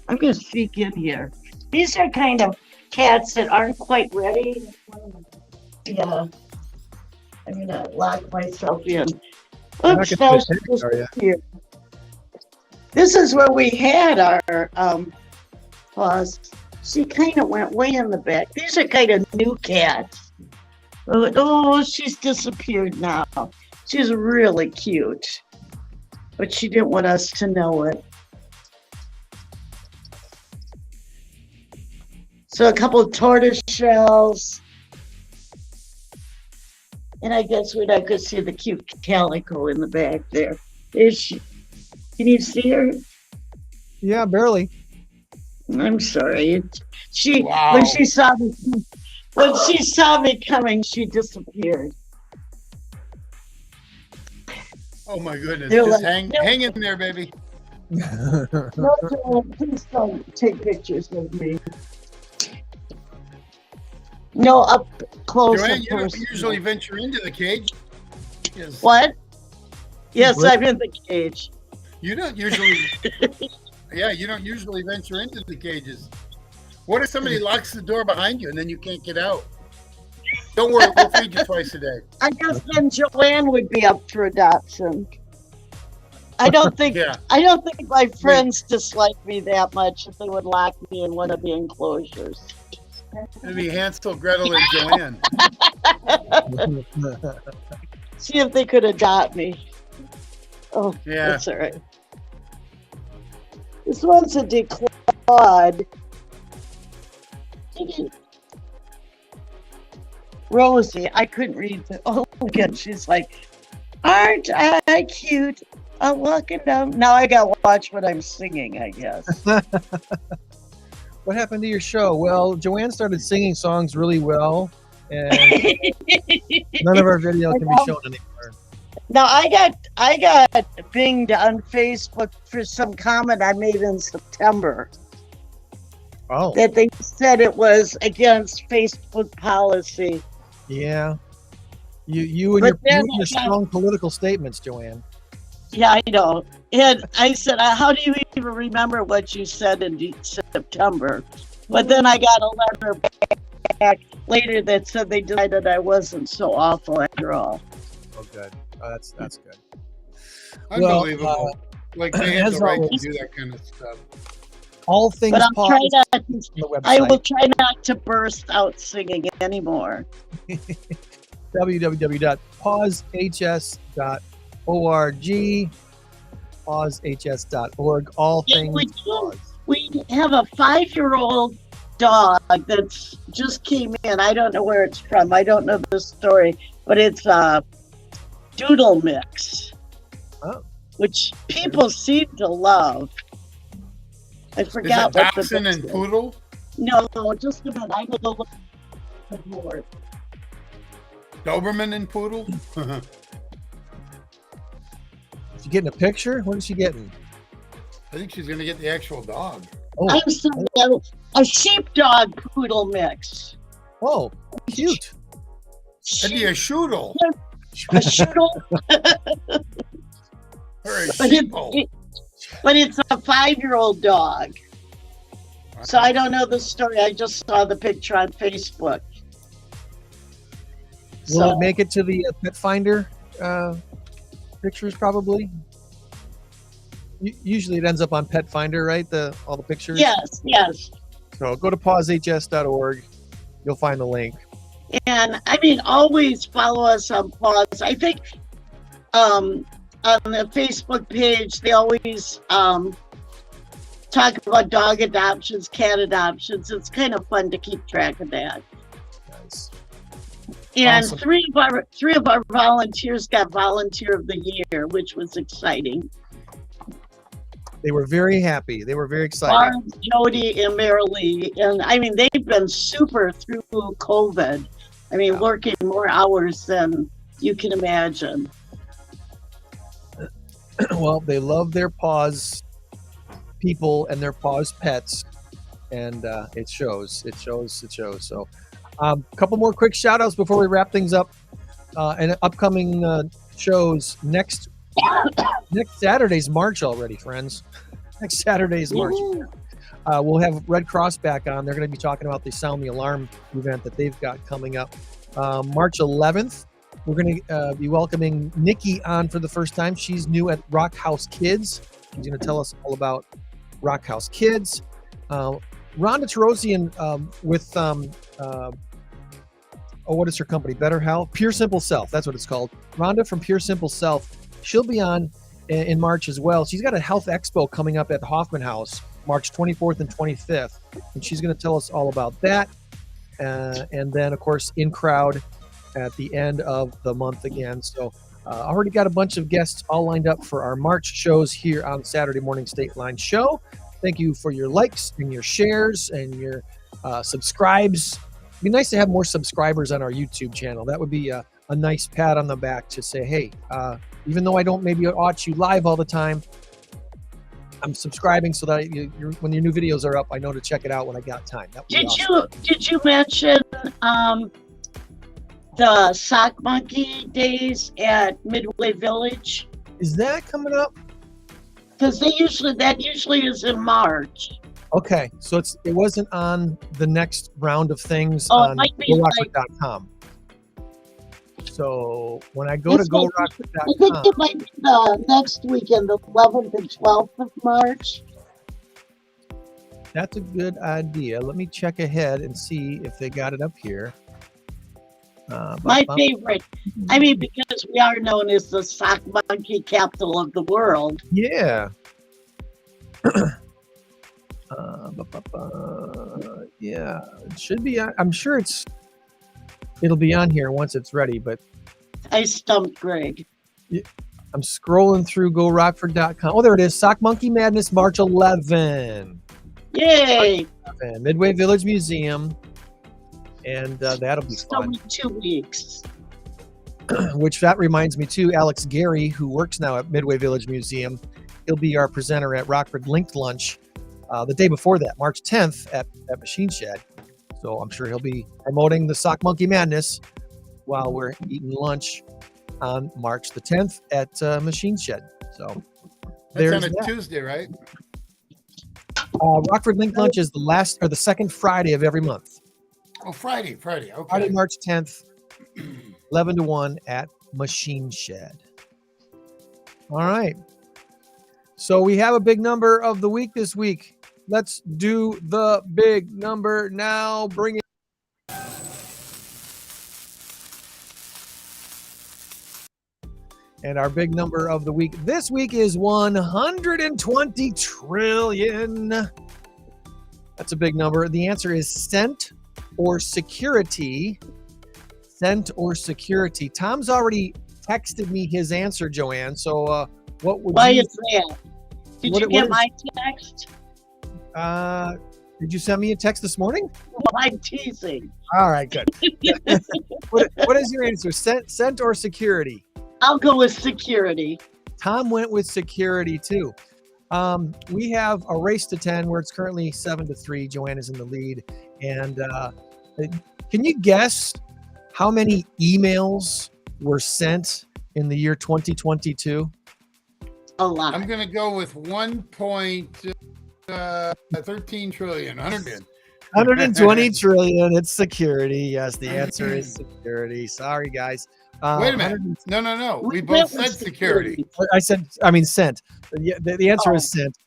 I'm going to sneak in here. These are kind of cats that aren't quite ready. Yeah. I'm going to lock myself in. Oops, here. This is where we had our PAWS. She kind of went way in the back. These are kind of new cats. Oh, she's disappeared now. She's really cute, but she didn't want us to know it. So a couple of tortoise shells. And I guess I could see the cute calico in the back there. Is she? Can you see her? Yeah, barely. I'm sorry. Wow. When she saw me coming, she disappeared. Oh my goodness! They're Just like, hang in there, baby. No, please don't take pictures of me. No, up close. Joann, you don't usually venture into the cage. Yes. What? Yes, I'm in the cage. You don't usually. Yeah, you don't usually venture into the cages. What if somebody locks the door behind you and then you can't get out? Don't worry, we'll feed you twice a day. I guess then Joann would be up for adoption. I don't think my friends dislike me that much if they would lock me in one of the enclosures. It'd be Hansel, Gretel, and Joann. See if they could adopt me. Oh, yeah, that's all right. This one's a declawed. Rosie, I couldn't read the. Oh, again, she's like, aren't I cute? I'm walking down. Now I got to watch what I'm singing, I guess. What happened to your show? Well, Joann started singing songs really well, and none of our video can be shown anymore. Now I got pinged on Facebook for some comment I made in September. Oh. That they said it was against Facebook policy. Yeah. You and your strong political statements, Joann. Yeah, I know. And I said, how do you even remember what you said in September? But then I got a letter back later that said they decided I wasn't so awful after all. Oh, good. Oh, that's good. Unbelievable. Well, like they have the right to do that kind of stuff. All things but I will try not to burst out singing anymore. www.pawshs.org, pawshs.org, all things PAWS. We have a 5-year-old dog that's just came in. I don't know where it's from. I don't know the story, but it's a doodle mix. Oh. which people seem to love. I Is forgot it what the Dachshund mix and is. Poodle? No, just a minute. I will look more. Doberman and Poodle? She getting a picture? What is she getting? I think she's going to get the actual dog. Oh, I'm sorry, a sheepdog poodle mix. oh, cute. That'd be a Shoodle. A shoodle, Or a but sheeple. but it's a 5-year-old dog. So I don't know the story. I just saw the picture on Facebook. Will it make it to the pet finder pictures? Probably. Usually it ends up on Pet Finder, right? All the pictures. Yes. So go to pawshs.org. You'll find the link. And I mean, always follow us on PAWS. I think on the Facebook page, they always talk about dog adoptions, cat adoptions. It's kind of fun to keep track of that. Nice. And Awesome. three of our volunteers got Volunteer of the Year, which was exciting. They were very happy. They were very excited. Barnes, Jody, and Marilee. And I mean, they've been super through COVID. I mean, working more hours than you can imagine. Well, they love their PAWS people and their PAWS pets, and it shows. It shows. So a couple more quick shout outs before we wrap things up. And upcoming shows next Saturday's March already, friends. Next Saturday's March. We'll have Red Cross back on. They're going to be talking about the Sound the Alarm event that they've got coming up. March 11th, we're going to be welcoming Nikki on for the first time. She's new at Rock House Kids. She's going to tell us all about Rock House Kids. Rhonda Tarosian with, what is her company? Better Health? Pure Simple Self. That's what it's called. Rhonda from Pure Simple Self. She'll be on in March as well. She's got a health expo coming up at Hoffman House, March 24th and 25th. And she's going to tell us all about that. And then, of course, in crowd at the end of the month again. So already got a bunch of guests all lined up for our March shows here on Saturday Morning Stateline Show. Thank you for your likes and your shares and your subscribes. It'd be nice to have more subscribers on our YouTube channel. That would be a nice pat on the back to say, hey, even though I don't maybe watch you live all the time, I'm subscribing so that when your new videos are up, I know to check it out when I got time. That would be awesome. Did you mention the Sock Monkey Days at Midway Village? Is that coming up? Because that usually is in March. Okay, so it wasn't on the next round of things It on might be GoRockford.com. So when I go to I think GoRockford.com, it might be the next weekend, the 11th and 12th of March. that's a good idea. Let me check ahead and see if they got it up here. My favorite. I mean, because we are known as the Sock Monkey capital of the world. Yeah. Yeah, it should be. I'm sure it'll be on here once it's ready. But I stumped Greg. I'm scrolling through GoRockford.com. Oh, there it is. Sock Monkey Madness, March 11. Yay! Midway Village Museum, and that'll be It's fun. only 2 weeks. Which that reminds me too, Alex Gary, who works now at Midway Village Museum, he'll be our presenter at Rockford Linked Lunch the day before that, March 10th at Machine Shed. So I'm sure he'll be promoting the Sock Monkey Madness while we're eating lunch on March the 10th at Machine Shed. So That's on a Tuesday, right? Rockford Linked Lunch is the second Friday of every month. Oh, Friday. Okay. Friday, March 10th, 11 to 1 at Machine Shed. All right. So we have a big number of the week this week. Let's do the big number now. Bring it. And our big number of the week this week is 120 trillion. That's a big number. The answer is cent or security. Cent or security. Tom's already texted me his answer, Joann. So What would Why you? is that? Did What- you get what my text? Did you send me a text this morning? I'm teasing. All right, good. What is your answer? Sent or security? I'll go with security. Tom went with security too. We have a race to 10 where it's currently 7-3. Joann is in the lead. And can you guess how many emails were sent in the year 2022? A lot. I'm going to go with 1.13 trillion. 120 trillion. It's security. Yes, the answer is security. Sorry, guys. Wait a minute. No. We both said security. I mean sent. The answer is sent.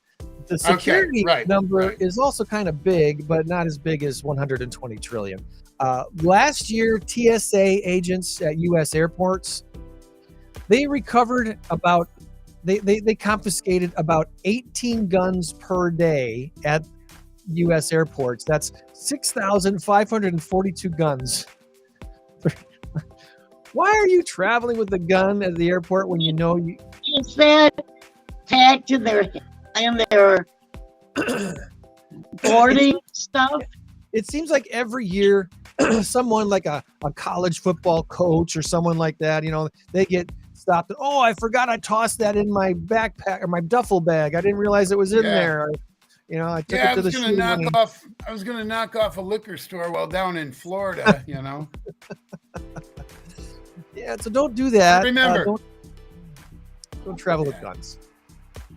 The security number right. is also kind of big, but not as big as 120 trillion. Last year, TSA agents at U.S. airports, they recovered about, they confiscated about 18 guns per day at U.S. airports. That's 6,542 guns. Why are you traveling with a gun at the airport when you know you? Is that tagged in their boarding stuff? It seems like every year, someone like a college football coach or someone like that, they get stopped. Oh, I forgot I tossed that in my backpack or my duffel bag. I didn't realize it was in there. I took it to the shoe. I was going to knock off a liquor store while down in Florida, Yeah, so don't do that. Remember, don't travel with guns.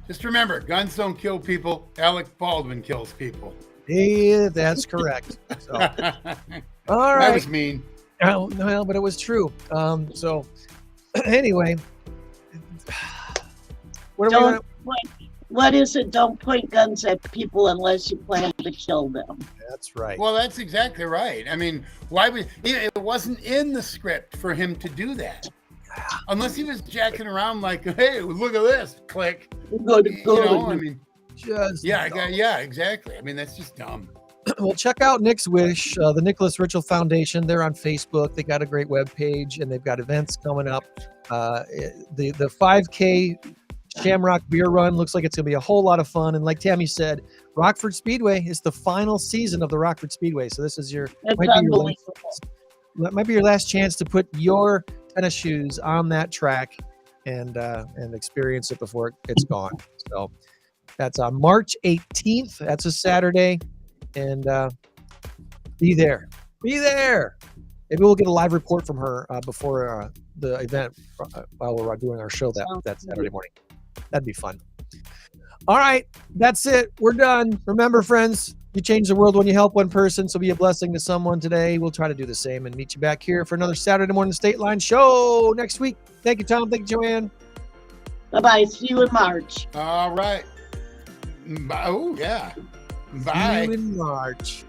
Just remember, guns don't kill people. Alec Baldwin kills people. Yeah, that's correct. So, all right. That was mean. Well, but it was true. So anyway, What is it? Don't point guns at people unless you plan to kill them. That's right. Well, that's exactly right. I mean, why would it wasn't in the script for him to do that? Unless he was jacking around like, "Hey, look at this!" Click. Good. I mean, just yeah, exactly. I mean, that's just dumb. Well, check out Nick's Wish, the Nicholas Ritchell Foundation. They're on Facebook. They got a great webpage, and they've got events coming up. The 5K Shamrock Beer Run looks like it's going to be a whole lot of fun. And like Tammy said, Rockford Speedway is the final season of the Rockford Speedway. So this is might be your last chance to put your tennis shoes on that track and experience it before it's gone. So that's on March 18th. That's a Saturday. And be there. Maybe we'll get a live report from her before the event while we're doing our show that Saturday morning. That'd be fun. All right, that's it. We're done. Remember, friends, you change the world when you help one person, so be a blessing to someone today. We'll try to do the same and meet you back here for another Saturday Morning Stateline Show next week. Thank you, Tom. Thank you, Joann. Bye-bye. See you in March. All right. Oh, yeah. Bye. See you in March.